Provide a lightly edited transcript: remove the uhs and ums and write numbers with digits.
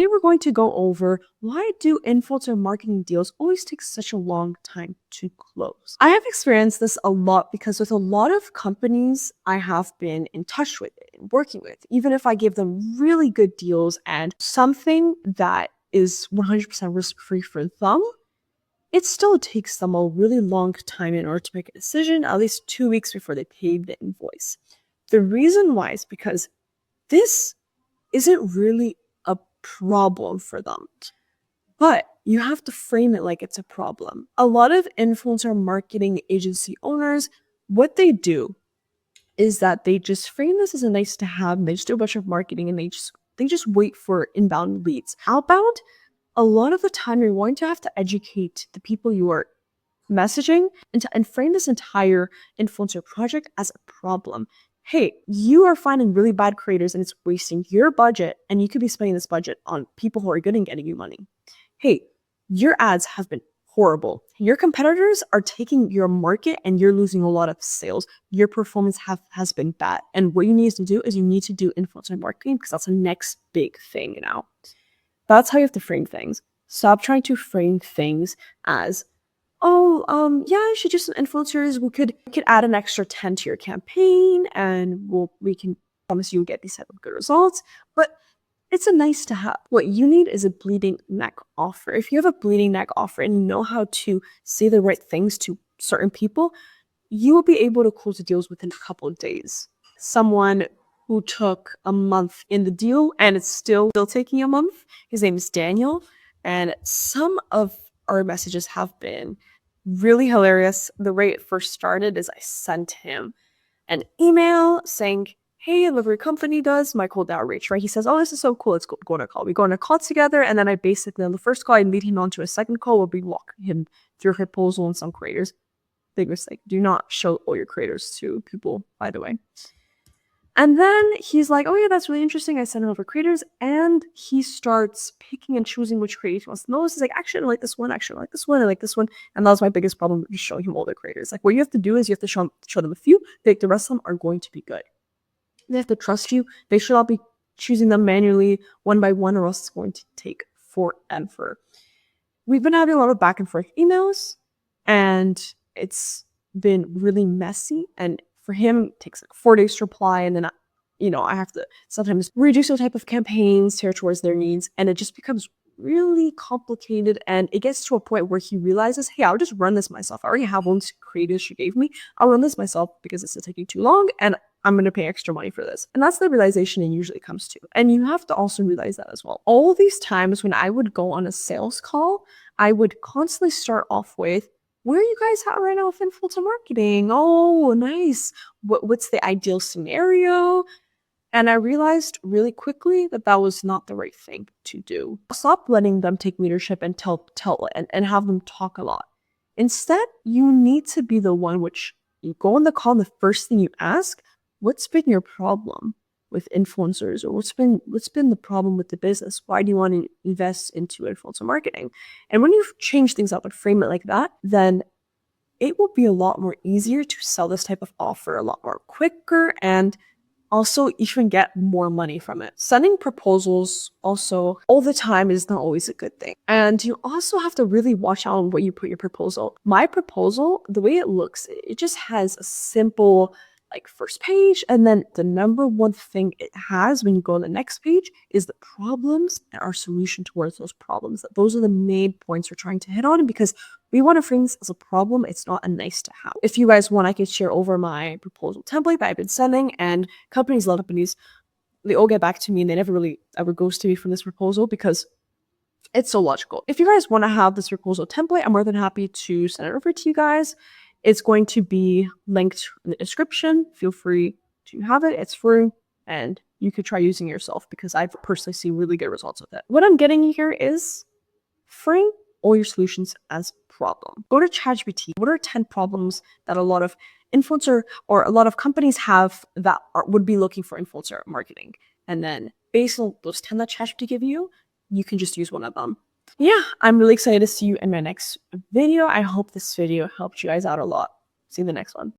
Today we're going to go over why do influencer marketing deals always take such a long time to close. I have experienced this a lot because with a lot of companies I have been in touch with and working with, even if I give them really good deals and something that is 100% risk-free for them, it still takes them a really long time in order to make a decision, at least 2 weeks before they pay the invoice. The reason why is because this isn't really a problem for them. But you have to frame it like it's a problem. A lot of influencer marketing agency owners, what they do is that they just frame this as a nice to have, and they just do a bunch of marketing and they just wait for inbound leads. Outbound, a lot of the time you're going to have to educate the people you are messaging and frame this entire influencer project as a problem. Hey, you are finding really bad creators and it's wasting your budget, and you could be spending this budget on people who are good at getting you money. Hey, your ads have been horrible. Your competitors are taking your market and you're losing a lot of sales. Your performance has been bad. And what you need to do is you need to do influencer marketing because that's the next big thing now. That's how you have to frame things. Stop trying to frame things as, oh, yeah, I should do some influencers. We could add an extra 10 to your campaign and we can promise you get these type of good results. But it's a nice to have. What you need is a bleeding neck offer. If you have a bleeding neck offer and you know how to say the right things to certain people, you will be able to close the deals within a couple of days. Someone who took a month in the deal and it's still taking a month, his name is Daniel. And some of our messages have been really hilarious. The way it first started is I sent him an email saying, hey, I love your company does my cold outreach, right? He says, oh, this is so cool. Let's go on a call. We go on a call together. And then I basically, on the first call, I lead him on to a second call where we walk him through her proposal and some creators. Big mistake. Do not show all your creators to people, by the way. And then he's like, oh yeah, that's really interesting. I send him over creators and he starts picking and choosing which creators he wants to know. He's like, actually, I like this one. Actually, I like this one. I like this one. And that was my biggest problem with showing him all the creators. Like, what you have to do is you have to show them a few. The rest of them are going to be good. They have to trust you. They should not be choosing them manually one by one or else it's going to take forever. We've been having a lot of back and forth emails and it's been really messy. And for him, it takes like 4 days to reply. And then, I have to sometimes reduce those type of campaigns towards their needs. And it just becomes really complicated. And it gets to a point where he realizes, hey, I'll just run this myself. I already have one creative she gave me. I'll run this myself because this is taking too long. And I'm going to pay extra money for this. And that's the realization it usually comes to. And you have to also realize that as well. All these times when I would go on a sales call, I would constantly start off with, where are you guys at right now with influencer marketing? Oh, nice. What's the ideal scenario? And I realized really quickly that that was not the right thing to do. Stop letting them take leadership and tell and have them talk a lot. Instead, you need to be the one which you go on the call and the first thing you ask, what's been your problem with influencers, or what's been the problem with the business? Why do you want to invest into influencer marketing? And when you change things up and frame it like that, then it will be a lot more easier to sell this type of offer a lot more quicker and also even get more money from it. Sending proposals also all the time is not always a good thing. And you also have to really watch out on what you put your proposal. My proposal, the way it looks, it just has a simple first page, and then the number one thing it has when you go on the next page is the problems and our solution towards those problems. Those are the main points we're trying to hit on because we want to frame this as a problem. It's not a nice to have. If you guys want, I can share over my proposal template that I've been sending, and companies, a lot of companies, they all get back to me and they never really ever ghost me from this proposal because it's so logical. If you guys want to have this proposal template, I'm more than happy to send it over to you guys. It's going to be linked in the description. Feel free to have it. It's free and you could try using it yourself because I've personally seen really good results with it. What I'm getting here is frame all your solutions as problem. Go to ChatGPT. What are 10 problems that a lot of influencer or a lot of companies have that would be looking for influencer marketing? And then based on those 10 that ChatGPT give you, you can just use one of them. Yeah, I'm really excited to see you in my next video. I hope this video helped you guys out a lot. See you in the next one.